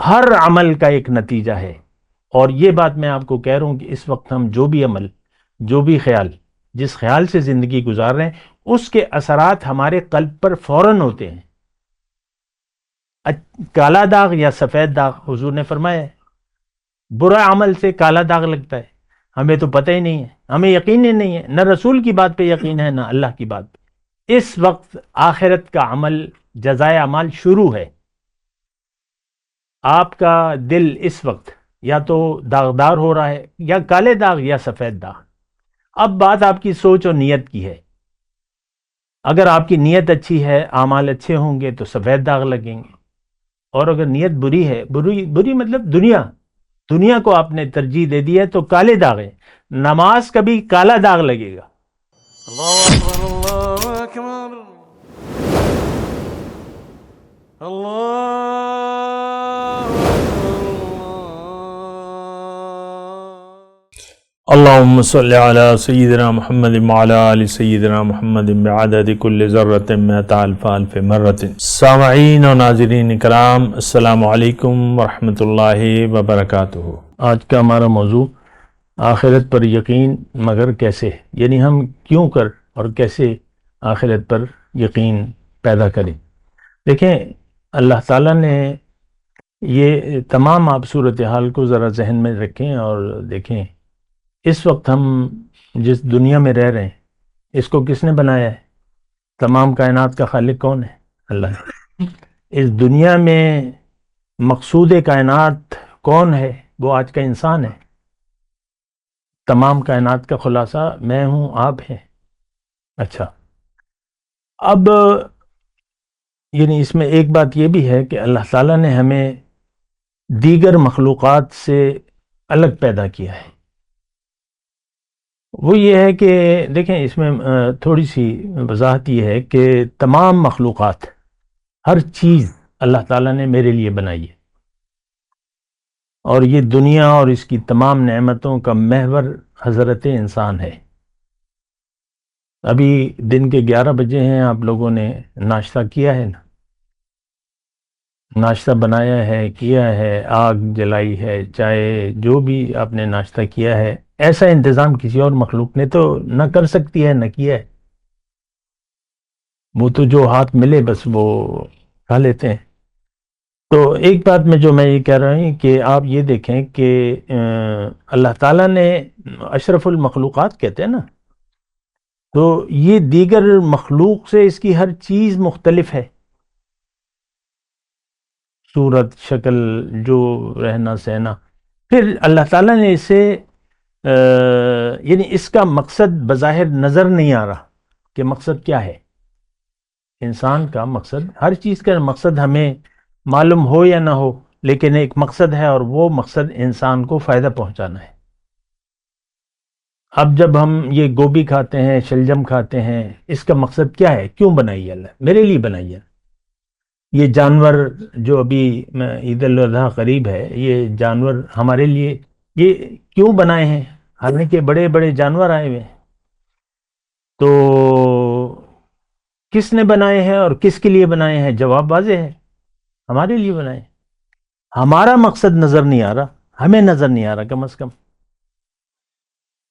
ہر عمل کا ایک نتیجہ ہے. اور یہ بات میں آپ کو کہہ رہا ہوں کہ اس وقت ہم جو بھی عمل، جو بھی خیال، جس خیال سے زندگی گزار رہے ہیں، اس کے اثرات ہمارے قلب پر فوراً ہوتے ہیں. کالا داغ یا سفید داغ، حضور نے فرمایا ہے برا عمل سے کالا داغ لگتا ہے. ہمیں تو پتہ ہی نہیں ہے، ہمیں یقین ہی نہیں ہے، نہ رسول کی بات پہ یقین ہے نہ اللہ کی بات پہ. اس وقت آخرت کا عمل، جزائے اعمال شروع ہے. آپ کا دل اس وقت یا تو داغدار ہو رہا ہے، یا کالے داغ یا سفید داغ. اب بات آپ کی سوچ اور نیت کی ہے. اگر آپ کی نیت اچھی ہے، اعمال اچھے ہوں گے تو سفید داغ لگیں گے. اور اگر نیت بری ہے، بری مطلب دنیا کو آپ نے ترجیح دے دی ہے تو کالے داغ ہے. نماز کبھی کالا داغ لگے گا. اللہ اکبر اللہ اکبر اللہ اللهم صل على سيدنا محمد وعلى آل سيدنا محمد بعدد كل ذرة مئة ألف ألف مرة. سامعین و ناظرین کرام، السلام علیکم ورحمۃ اللہ وبرکاتہ. آج کا ہمارا موضوع آخرت پر یقین، مگر کیسے، یعنی ہم کیوں کر اور کیسے آخرت پر یقین پیدا کریں. دیکھیں، اللہ تعالیٰ نے یہ تمام آپ صورتحال کو ذرا ذہن میں رکھیں اور دیکھیں. اس وقت ہم جس دنیا میں رہ رہے ہیں، اس کو کس نے بنایا ہے؟ تمام کائنات کا خالق کون ہے؟ اللہ ہے. اس دنیا میں مقصود کائنات کون ہے؟ وہ آج کا انسان ہے. تمام کائنات کا خلاصہ میں ہوں، آپ ہیں. اچھا، اب یعنی اس میں ایک بات یہ بھی ہے کہ اللہ تعالیٰ نے ہمیں دیگر مخلوقات سے الگ پیدا کیا ہے. وہ یہ ہے کہ دیکھیں، اس میں تھوڑی سی وضاحت یہ ہے کہ تمام مخلوقات، ہر چیز اللہ تعالیٰ نے میرے لیے بنائی ہے. اور یہ دنیا اور اس کی تمام نعمتوں کا محور حضرت انسان ہے. ابھی دن کے 11 بجے ہیں، آپ لوگوں نے ناشتہ کیا ہے نا؟ ناشتہ بنایا ہے، کیا ہے، آگ جلائی ہے، چائے، جو بھی آپ نے ناشتہ کیا ہے، ایسا انتظام کسی اور مخلوق نے تو نہ کر سکتی ہے، نہ کیا ہے. وہ تو جو ہاتھ ملے بس وہ کھا لیتے ہیں. تو ایک بات جو میں یہ کہہ رہا ہوں کہ آپ یہ دیکھیں کہ اللہ تعالیٰ نے اشرف المخلوقات کہتے ہیں نا، تو یہ دیگر مخلوق سے اس کی ہر چیز مختلف ہے. صورت، شکل، جو رہنا سہنا. پھر اللہ تعالیٰ نے اسے یعنی اس کا مقصد بظاہر نظر نہیں آ رہا کہ مقصد کیا ہے. انسان کا مقصد، ہر چیز کا مقصد ہمیں معلوم ہو یا نہ ہو، لیکن ایک مقصد ہے، اور وہ مقصد انسان کو فائدہ پہنچانا ہے. اب جب ہم یہ گوبھی کھاتے ہیں، شلجم کھاتے ہیں، اس کا مقصد کیا ہے؟ کیوں بنائی ہے اللہ؟ میرے لیے بنائی ہے. یہ جانور جو ابھی عید الاضحیٰ قریب ہے، یہ جانور ہمارے لیے یہ کیوں بنائے ہیں؟ حالانکہ بڑے بڑے جانور آئے ہوئے ہیں. تو کس نے بنائے ہیں اور کس کے لیے بنائے ہیں؟ جواب واضح ہے، ہمارے لیے بنائے. ہمارا مقصد نظر نہیں آ رہا، ہمیں نظر نہیں آ رہا کم از کم،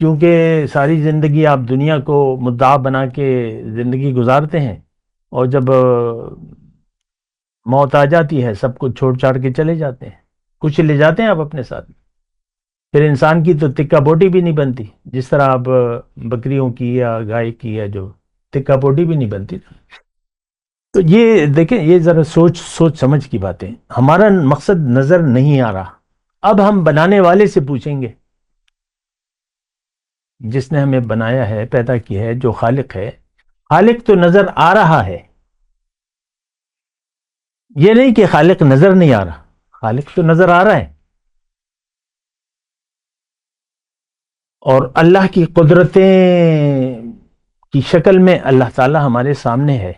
کیونکہ ساری زندگی آپ دنیا کو مدعا بنا کے زندگی گزارتے ہیں، اور جب موت آ جاتی ہے سب کچھ چھوڑ چھاڑ کے چلے جاتے ہیں. کچھ لے جاتے ہیں آپ اپنے ساتھ، پھر انسان کی تو تکہ بوٹی بھی نہیں بنتی. جس طرح آپ بکریوں کی یا گائے کی یا جو تکہ بوٹی بھی نہیں بنتی. تو یہ دیکھیں، یہ ذرا سوچ سمجھ کی باتیں. ہمارا مقصد نظر نہیں آ رہا. اب ہم بنانے والے سے پوچھیں گے، جس نے ہمیں بنایا ہے، پیدا کیا ہے، جو خالق ہے. خالق تو نظر آ رہا ہے، یہ نہیں کہ خالق نظر نہیں آ رہا. خالق تو نظر آ رہا ہے، اور اللہ کی قدرتیں کی شکل میں اللہ تعالی ہمارے سامنے ہے.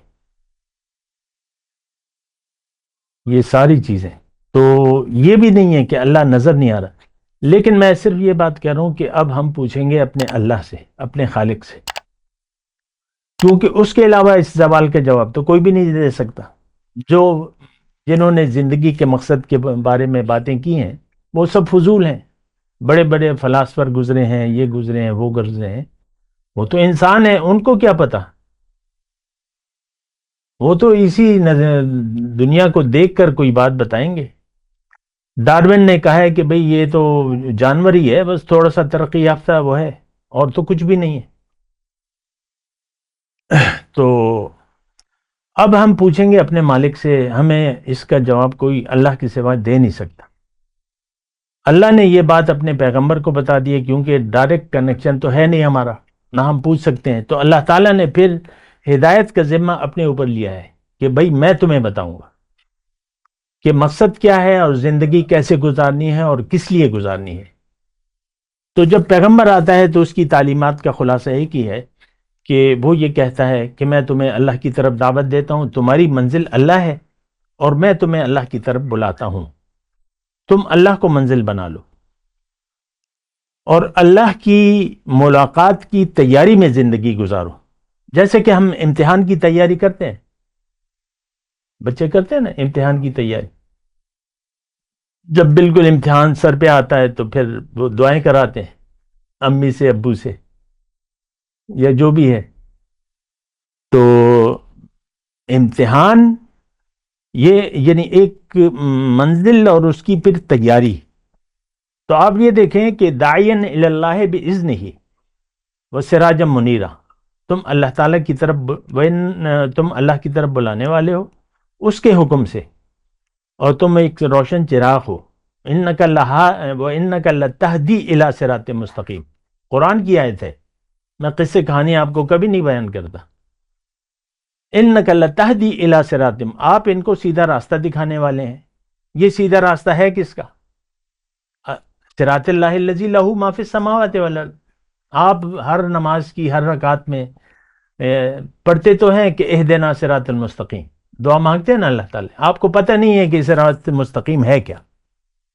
یہ ساری چیزیں تو یہ بھی نہیں ہے کہ اللہ نظر نہیں آ رہا. لیکن میں صرف یہ بات کہہ رہا ہوں کہ اب ہم پوچھیں گے اپنے اللہ سے، اپنے خالق سے، کیونکہ اس کے علاوہ اس سوال کا جواب تو کوئی بھی نہیں دے سکتا. جو جنہوں نے زندگی کے مقصد کے بارے میں باتیں کی ہیں وہ سب فضول ہیں. بڑے بڑے فلاسفر گزرے ہیں، یہ گزرے ہیں، وہ گزرے ہیں، وہ تو انسان ہیں، ان کو کیا پتا؟ وہ تو اسی دنیا کو دیکھ کر کوئی بات بتائیں گے. ڈارون نے کہا ہے کہ بھئی یہ تو جانور ہی ہے، بس تھوڑا سا ترقی یافتہ وہ ہے، اور تو کچھ بھی نہیں ہے. تو اب ہم پوچھیں گے اپنے مالک سے، ہمیں اس کا جواب کوئی اللہ کے سوا دے نہیں سکتا. اللہ نے یہ بات اپنے پیغمبر کو بتا دی ہے، کیونکہ ڈائریکٹ کنیکشن تو ہے نہیں ہمارا، نہ ہم پوچھ سکتے ہیں. تو اللہ تعالیٰ نے پھر ہدایت کا ذمہ اپنے اوپر لیا ہے کہ بھئی میں تمہیں بتاؤں گا کہ مقصد کیا ہے اور زندگی کیسے گزارنی ہے اور کس لیے گزارنی ہے. تو جب پیغمبر آتا ہے تو اس کی تعلیمات کا خلاصہ ایک ہی ہے کہ وہ یہ کہتا ہے کہ میں تمہیں اللہ کی طرف دعوت دیتا ہوں، تمہاری منزل اللہ ہے اور میں تمہیں اللہ کی طرف بلاتا ہوں، تم اللہ کو منزل بنا لو اور اللہ کی ملاقات کی تیاری میں زندگی گزارو. جیسے کہ ہم امتحان کی تیاری کرتے ہیں، بچے کرتے ہیں نا امتحان کی تیاری. جب بالکل امتحان سر پہ آتا ہے تو پھر وہ دعائیں کراتے ہیں امی سے، ابو سے، یا جو بھی ہے. تو امتحان یہ یعنی ایک منزل اور اس کی پھر تیاری. تو آپ یہ دیکھیں کہ داعین الی اللہ باذنہ وسراجا منیرا، تم اللہ تعالیٰ کی طرف تم اللہ کی طرف بلانے والے ہو اس کے حکم سے، اور تم ایک روشن چراغ ہو. انک لتہدی الی صراط مستقیم، قرآن کی آیت ہے، میں قصے کہانی آپ کو کبھی نہیں بیان کرتا. انک لتہدی الی صراط، آپ ان کو سیدھا راستہ دکھانے والے ہیں. یہ سیدھا راستہ ہے کس کا؟ صراط اللہ الذی لہ ما فی السماوات والارض. آپ ہر نماز کی ہر رکعت میں پڑھتے تو ہیں کہ اہدنا صراط المستقیم، دعا مانگتے ہیں نا اللہ تعالی. آپ کو پتہ نہیں ہے کہ صراط مستقیم ہے کیا،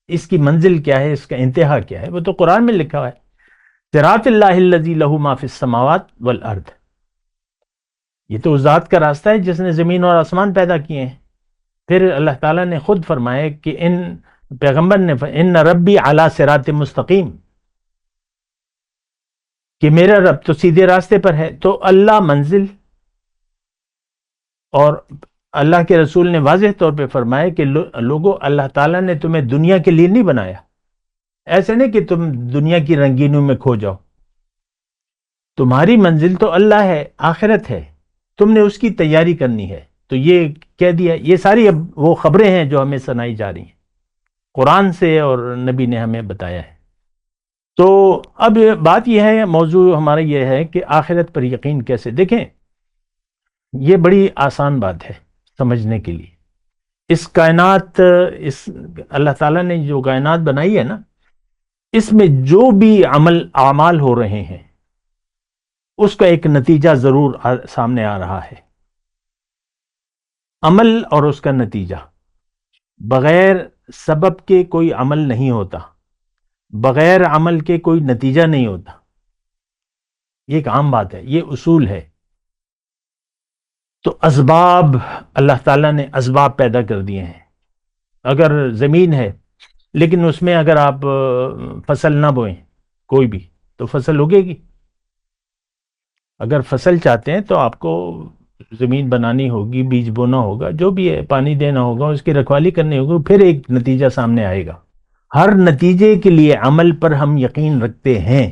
اس کی منزل کیا ہے، اس کا انتہا کیا ہے. وہ تو قرآن میں لکھا ہوا ہے صراط اللہ الذی لہ ما فی السماوات والارض. یہ تو اس ذات کا راستہ ہے جس نے زمین اور آسمان پیدا کیے ہیں. پھر اللہ تعالیٰ نے خود فرمایا کہ پیغمبر نے ان ربی علی صراط مستقیم، کہ میرا رب تو سیدھے راستے پر ہے. تو اللہ منزل، اور اللہ کے رسول نے واضح طور پہ فرمایا کہ لوگوں، اللہ تعالیٰ نے تمہیں دنیا کے لیے نہیں بنایا، ایسے نہیں کہ تم دنیا کی رنگینوں میں کھو جاؤ. تمہاری منزل تو اللہ ہے، آخرت ہے، تم نے اس کی تیاری کرنی ہے. تو یہ کہہ دیا. یہ ساری اب وہ خبریں ہیں جو ہمیں سنائی جا رہی ہیں قرآن سے، اور نبی نے ہمیں بتایا ہے. تو اب بات یہ ہے، موضوع ہمارا یہ ہے کہ آخرت پر یقین کیسے. دیکھیں یہ بڑی آسان بات ہے سمجھنے کے لیے. اس کائنات، اس اللہ تعالیٰ نے جو کائنات بنائی ہے نا، اس میں جو بھی اعمال ہو رہے ہیں اس کا ایک نتیجہ ضرور سامنے آ رہا ہے. عمل اور اس کا نتیجہ، بغیر سبب کے کوئی عمل نہیں ہوتا، بغیر عمل کے کوئی نتیجہ نہیں ہوتا. یہ ایک عام بات ہے، یہ اصول ہے. تو اسباب، اللہ تعالیٰ نے اسباب پیدا کر دیے ہیں. اگر زمین ہے لیکن اس میں اگر آپ فصل نہ بوئیں کوئی بھی، تو فصل اگے گی؟ اگر فصل چاہتے ہیں تو آپ کو زمین بنانی ہوگی، بیج بونا ہوگا، جو بھی ہے پانی دینا ہوگا، اس کی رکھوالی کرنی ہوگی، پھر ایک نتیجہ سامنے آئے گا. ہر نتیجے کے لیے عمل پر ہم یقین رکھتے ہیں.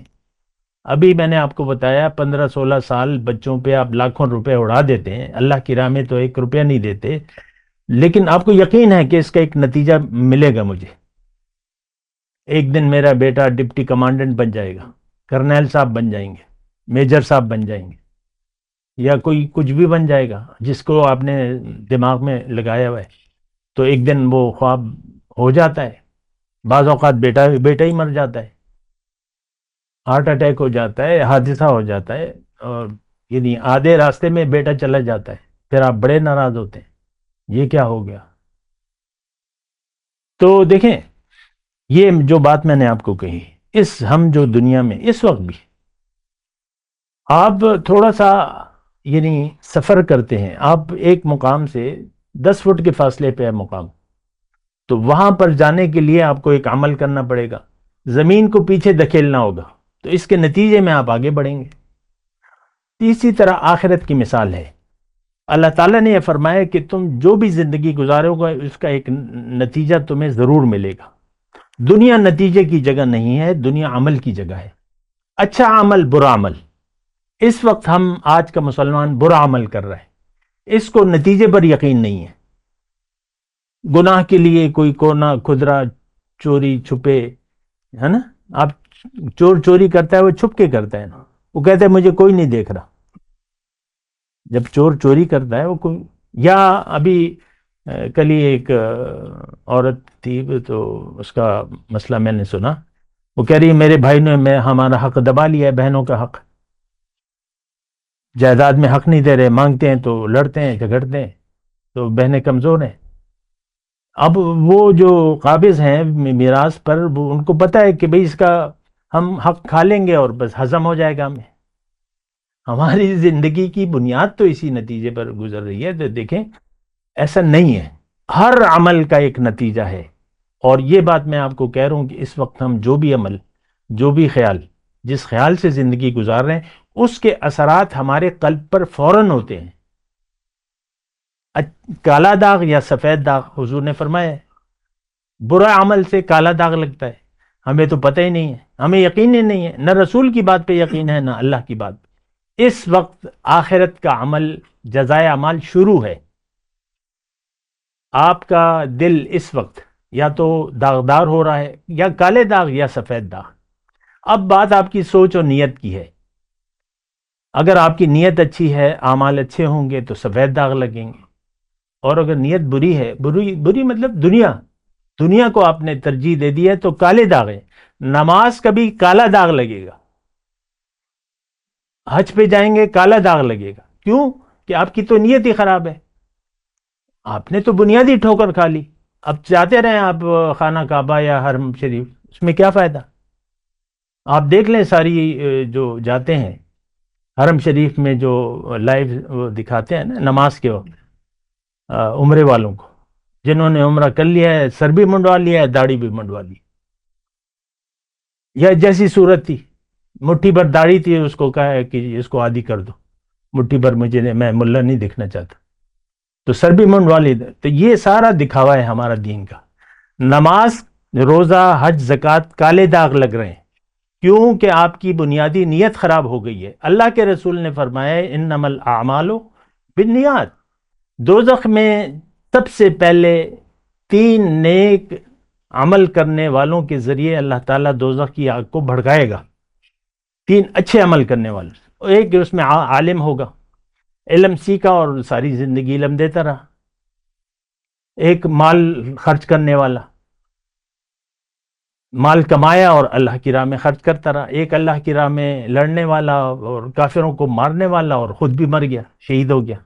ابھی میں نے آپ کو بتایا 15-16 سال بچوں پہ آپ لاکھوں روپے اڑا دیتے ہیں، اللہ کی راہ میں تو 1 روپیہ نہیں دیتے، لیکن آپ کو یقین ہے کہ اس کا ایک نتیجہ ملے گا. مجھے ایک دن میرا بیٹا ڈپٹی کمانڈنٹ بن جائے گا، کرنیل صاحب بن جائیں گے، میجر صاحب بن جائیں گے، یا کوئی کچھ بھی بن جائے گا جس کو آپ نے دماغ میں لگایا ہوا ہے. تو ایک دن وہ خواب ہو جاتا ہے. بعض اوقات بیٹا ہی مر جاتا ہے، ہارٹ اٹیک ہو جاتا ہے، حادثہ ہو جاتا ہے، اور یعنی آدھے راستے میں بیٹا چلا جاتا ہے. پھر آپ بڑے ناراض ہوتے ہیں، یہ کیا ہو گیا. تو دیکھیں یہ جو بات میں نے آپ کو کہی، ہم جو دنیا میں اس وقت بھی آپ تھوڑا سا یعنی سفر کرتے ہیں، آپ ایک مقام سے 10 فٹ کے فاصلے پہ ہے مقام، تو وہاں پر جانے کے لیے آپ کو ایک عمل کرنا پڑے گا، زمین کو پیچھے دھکیلنا ہوگا، تو اس کے نتیجے میں آپ آگے بڑھیں گے۔ تیسری طرح آخرت کی مثال ہے، اللہ تعالیٰ نے یہ فرمایا کہ تم جو بھی زندگی گزارو گے اس کا ایک نتیجہ تمہیں ضرور ملے گا۔ دنیا نتیجے کی جگہ نہیں ہے، دنیا عمل کی جگہ ہے، اچھا عمل برا عمل۔ اس وقت ہم آج کا مسلمان برا عمل کر رہا ہے، اس کو نتیجے پر یقین نہیں ہے، گناہ کے لیے کوئی کونا کھدرا چوری چھپے، ہے نا، آپ چور چوری کرتا ہے وہ چھپ کے کرتا ہے نا، وہ کہتا ہے مجھے کوئی نہیں دیکھ رہا۔ جب چور چوری کرتا ہے وہ کوئی، یا ابھی کل ہی ایک عورت تھی تو اس کا مسئلہ میں نے سنا، وہ کہہ رہی ہے میرے بھائی نے ہمارا حق دبا لیا ہے، بہنوں کا حق، جائیداد میں حق نہیں دے رہے، مانگتے ہیں تو لڑتے ہیں جھگڑتے ہیں، تو بہنیں کمزور ہیں۔ اب وہ جو قابض ہیں میراث پر، وہ ان کو پتہ ہے کہ بھئی اس کا ہم حق کھا لیں گے اور بس ہضم ہو جائے گا ہمیں۔ ہماری زندگی کی بنیاد تو اسی نتیجے پر گزر رہی ہے۔ تو دیکھیں ایسا نہیں ہے، ہر عمل کا ایک نتیجہ ہے، اور یہ بات میں آپ کو کہہ رہا ہوں کہ اس وقت ہم جو بھی عمل، جو بھی خیال، جس خیال سے زندگی گزار رہے ہیں اس کے اثرات ہمارے قلب پر فوراً ہوتے ہیں۔ کالا داغ یا سفید داغ، حضور نے فرمایا ہے برا عمل سے کالا داغ لگتا ہے، ہمیں تو پتہ ہی نہیں ہے، ہمیں یقین ہی نہیں ہے، نہ رسول کی بات پہ یقین ہے نہ اللہ کی بات پہ۔ اس وقت آخرت کا عمل، جزائے اعمال شروع ہے۔ آپ کا دل اس وقت یا تو داغدار ہو رہا ہے، یا کالے داغ یا سفید داغ۔ اب بات آپ کی سوچ اور نیت کی ہے، اگر آپ کی نیت اچھی ہے، اعمال اچھے ہوں گے تو سفید داغ لگیں گے، اور اگر نیت بری ہے، بری مطلب دنیا کو آپ نے ترجیح دے دی ہے تو کالے داغ ہے۔ نماز کا بھی کالا داغ لگے گا، حج پہ جائیں گے کالا داغ لگے گا، کیوں کہ آپ کی تو نیت ہی خراب ہے، آپ نے تو بنیادی ٹھوکر کھا لی۔ اب چاہتے رہیں آپ خانہ کعبہ یا حرم شریف، اس میں کیا فائدہ؟ آپ دیکھ لیں ساری جو جاتے ہیں حرم شریف میں، جو لائیو دکھاتے ہیں نا نماز کے وقت، عمرے والوں کو، جنہوں نے عمرہ کر لیا ہے، سر بھی منڈوا لیا ہے، داڑھی بھی منڈوا لی، یا جیسی صورت تھی، مٹھی بھر داڑھی تھی، اس کو کہا ہے کہ اس کو آدھی کر دو، مٹھی بھر مجھے، میں ملا نہیں دکھنا چاہتا، تو سر بھی منڈوا لی۔ تو یہ سارا دکھاوا ہے ہمارا دین کا۔ نماز، روزہ، حج، زکوٰۃ کالے داغ لگ رہے ہیں، کیوں کہ آپ کی بنیادی نیت خراب ہو گئی ہے۔ اللہ کے رسول نے فرمایا انما الاعمال بالنیات، دوزخ میں سب سے پہلے 3 نیک عمل کرنے والوں کے ذریعے اللہ تعالیٰ دوزخ کی آگ کو بھڑکائے گا۔ 3 اچھے عمل کرنے والوں، ایک اس میں عالم ہوگا، علم سیکھا اور ساری زندگی علم دیتا رہا، ایک مال خرچ کرنے والا، مال کمایا اور اللہ کی راہ میں خرچ کرتا رہا، ایک اللہ کی راہ میں لڑنے والا اور کافروں کو مارنے والا اور خود بھی مر گیا، شہید ہو گیا۔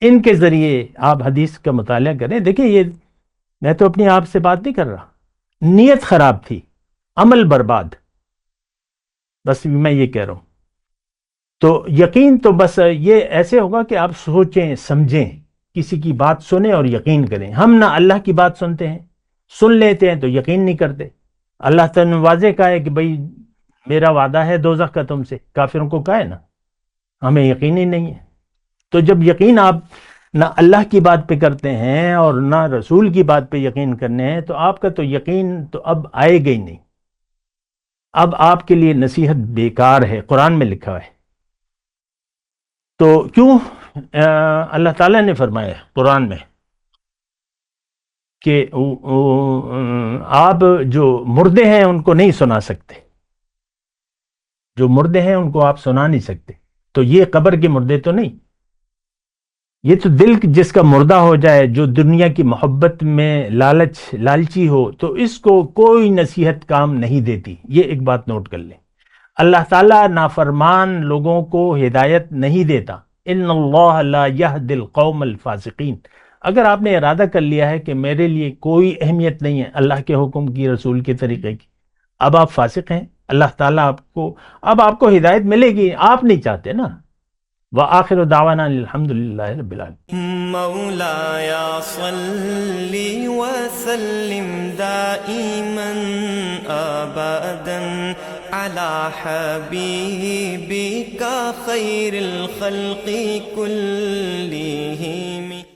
ان کے ذریعے آپ حدیث کا مطالعہ کریں، دیکھیں یہ میں تو اپنی آپ سے بات نہیں کر رہا، نیت خراب تھی، عمل برباد، بس میں یہ کہہ رہا ہوں۔ تو یقین تو بس یہ ایسے ہوگا کہ آپ سوچیں سمجھیں، کسی کی بات سنیں اور یقین کریں۔ ہم نہ اللہ کی بات سنتے ہیں، سن لیتے ہیں تو یقین نہیں کرتے۔ اللہ تعالیٰ نے واضح کہا ہے کہ بھئی میرا وعدہ ہے دوزخ کا تم سے، کافروں کو کہا ہے نا، ہمیں یقین ہی نہیں ہے۔ تو جب یقین آپ نہ اللہ کی بات پہ کرتے ہیں اور نہ رسول کی بات پہ یقین کرنے ہیں، تو آپ کا تو یقین تو اب آئے گا ہی نہیں، اب آپ کے لیے نصیحت بیکار ہے، قرآن میں لکھا ہے۔ تو کیوں اللہ تعالیٰ نے فرمایا قرآن میں کہ آپ جو مردے ہیں ان کو نہیں سنا سکتے، جو مردے ہیں ان کو آپ سنا نہیں سکتے۔ تو یہ قبر کے مردے تو نہیں، یہ تو دل جس کا مردہ ہو جائے، جو دنیا کی محبت میں لالچی ہو، تو اس کو کوئی نصیحت کام نہیں دیتی۔ یہ ایک بات نوٹ کر لیں، اللہ تعالیٰ نافرمان لوگوں کو ہدایت نہیں دیتا۔ ان اللہ لا یہدی القوم الفاسقین۔ اگر آپ نے ارادہ کر لیا ہے کہ میرے لیے کوئی اہمیت نہیں ہے اللہ کے حکم کی، رسول کے طریقے کی، اب آپ فاسق ہیں، اللہ تعالیٰ اب آپ کو ہدایت ملے گی، آپ نہیں چاہتے نا۔ وآخر دعوانا الحمد للہ رب العالمین. مولاي صل وسلم دائما أبدا على حبيبك خير الخلق كلهم.